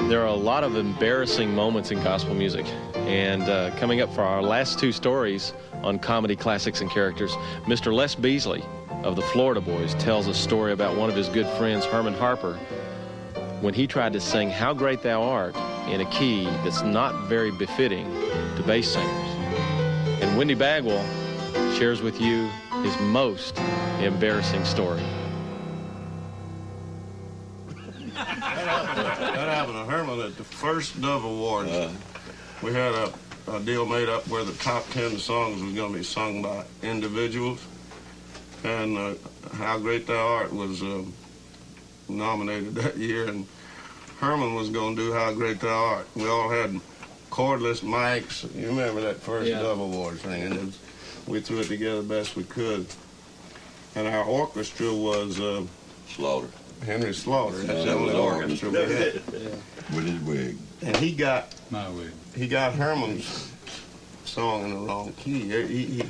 There are a lot of embarrassing moments in gospel music. And coming up for our last two stories on comedy classics and characters, Mr. Les Beasley of the Florida Boys tells a story about one of his good friends, Herman Harper, when he tried to sing How Great Thou Art in a key that's not very befitting to bass singers. And Wendy Bagwell shares with you his most embarrassing story. That happened to Herman at the first Dove Awards. We had a deal made up where the top 10 songs was going to be sung by individuals. And How Great Thou Art was nominated that year. And Herman was going to do How Great Thou Art. We all had cordless mics. You remember that first Dove Awards thing. And we threw it together the best we could. And our orchestra was... Slaughter. Henry Slaughter. That's the only orchestra we had. With his wig. And he got My wig. He got Herman's song in the wrong key.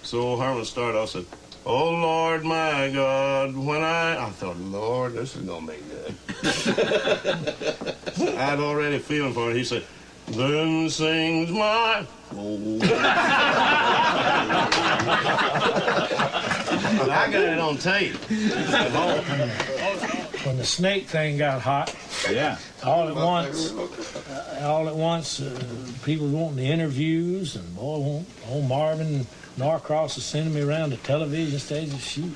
So Herman started off said, "Oh Lord my God, when I thought, Lord, this is gonna be good." I'd already feeling for it. He said, "Then sings my soul." I got it on tape. When the snake thing got hot, all at once, people wanting the interviews, and boy, old Marvin Norcross was sending me around to television stations. Shoot,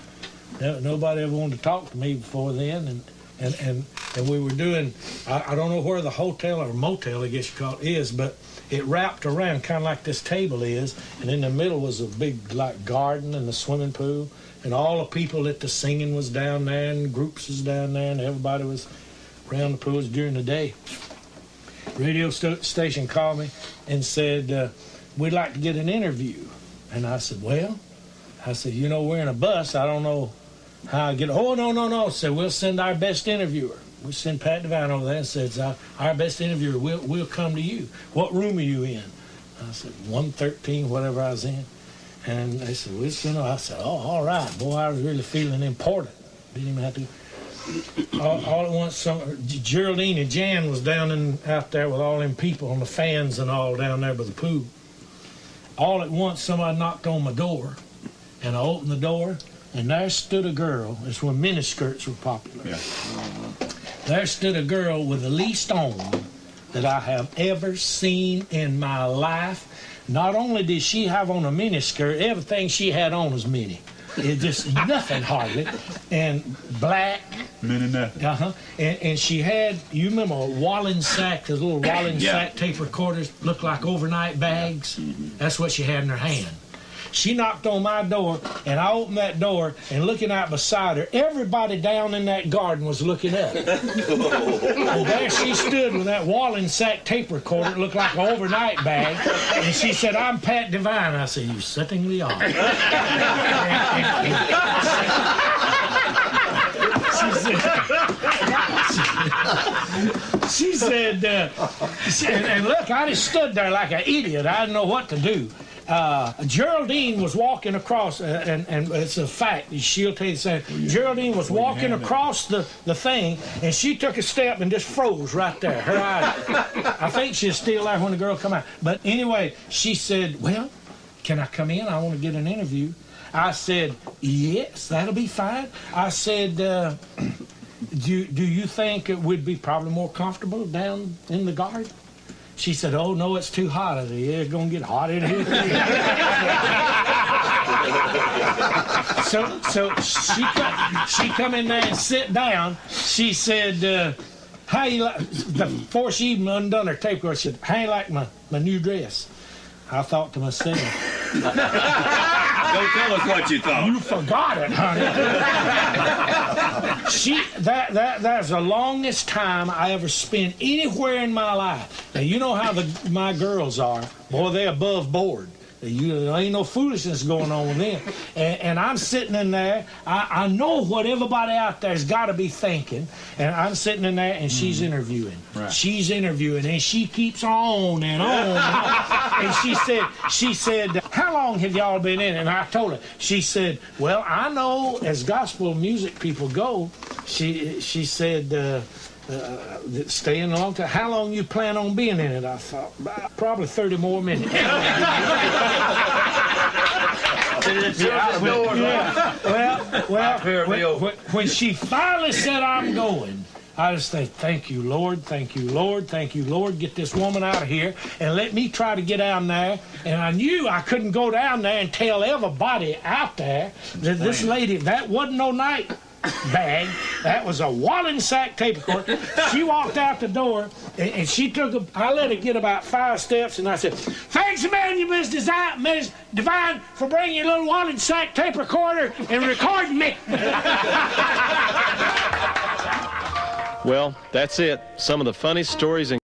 nobody ever wanted to talk to me before then, and we were doing. I don't know where the hotel or motel, I guess you call it, is, but it wrapped around kind of like this table is, and in the middle was a big like garden and the swimming pool. And all the people at the singing was down there, and groups was down there, and everybody was around the pools during the day. Radio station called me and said, "We'd like to get an interview." And I said, "Well," I said, "you know, we're in a bus. I don't know how I get." "Oh, no. Said, "We'll send our best interviewer. We send Pat Devine over there," and says, "Our best interviewer, we'll come to you. What room are you in?" I said, 113, whatever I was in. And they said, "Well, you know," I said, "Oh, all right." Boy, I was really feeling important. Didn't even have to. All at once, Geraldine and Jan was out there with all them people and the fans and all down there by the pool. All at once, somebody knocked on my door, and I opened the door, and there stood a girl. It's when miniskirts were popular. Yeah. There stood a girl with the least on that I have ever seen in my life. Not only did she have on a miniskirt, everything she had on was mini. It just nothing hardly. And black. Mini nothing. And she had, you remember a Wallen sack, those little Wallen sack tape recorders look like overnight bags? That's what she had in her hand. She knocked on my door, and I opened that door, and looking out beside her, everybody down in that garden was looking up. And there she stood with that Wallen sack tape recorder. It looked like an overnight bag. And she said, "I'm Pat Devine." I said, "You certainly are." She said, and look, I just stood there like an idiot. I didn't know what to do. Geraldine was walking across, and it's a fact, she'll tell you the same. Geraldine was walking across the thing, and she took a step and just froze right there. Her eyes, I think she was still there when the girl come out. But anyway, she said, "Well, can I come in? I want to get an interview." I said, "Yes, that'll be fine." I said, do you think it would be probably more comfortable down in the garden? She said, "Oh, no, it's too hot." I said, "Yeah, it's going to get hot in here." So she come in there and sit down. She said, "How you like," before she even undone her tape recorder, she said, "How you like my new dress?" I thought to myself, Don't tell us what you thought. "You forgot it, honey." That's the longest time I ever spent anywhere in my life. Now, you know how my girls are. Boy, they're above board. There ain't no foolishness going on with them. And I'm sitting in there. I know what everybody out there's got to be thinking. And I'm sitting in there, and she's interviewing. Right. She's interviewing, and she keeps on and on and on. And she said, "How long have y'all been in?" And I told her. She said, "Well, I know as gospel music people go," she said, staying a long time. How long you plan on being in it? I thought, probably 30 more minutes. When she finally said, I'm going, I just think, thank you, Lord, thank you, Lord, thank you, Lord. Get this woman out of here and let me try to get down there. And I knew I couldn't go down there and tell everybody out there that this lady, that wasn't no night bag. That was a walling sack tape recorder. She walked out the door and she took I let her get about 5 steps and I said, thanks a man, you Miss Divine, for bringing your little walling sack tape recorder and recording me. Well, that's it. Some of the funniest stories in